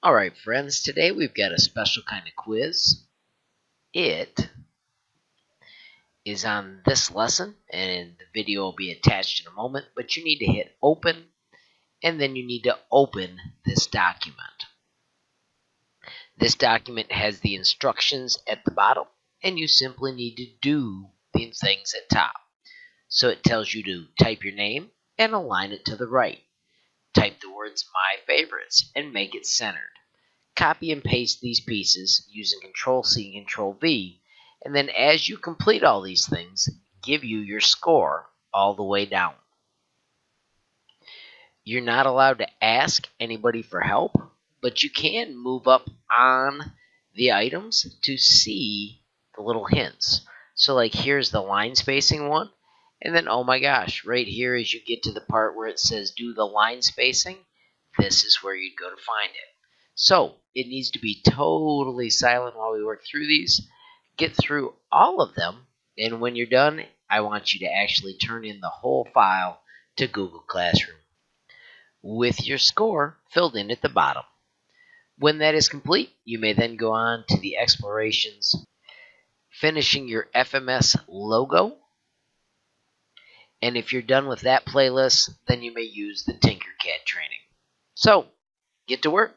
Alright friends, today we've got a special kind of quiz. It is on this lesson, and the video will be attached in a moment, but you need to hit open, and then you need to open this document. This document has the instructions at the bottom, and you simply need to do the things at top. So it tells you to type your name and align it to the right. Type the words "my favorites" and make it centered. Copy and paste these pieces using Control-C and Control-V, and then as you complete all these things, give you your score all the way down. You're not allowed to ask anybody for help, but you can move up on the items to see the little hints. So like here's the line spacing one, and then oh my gosh, right here as you get to the part where it says do the line spacing, this is where you'd go to find it. So it needs to be totally silent while we work through these. Get through all of them, and when you're done, I want you to actually turn in the whole file to Google Classroom with your score filled in at the bottom. When that is complete, you may then go on to the explorations, finishing your FMS logo. And if you're done with that playlist, then you may use the Tinkercad training. So, get to work.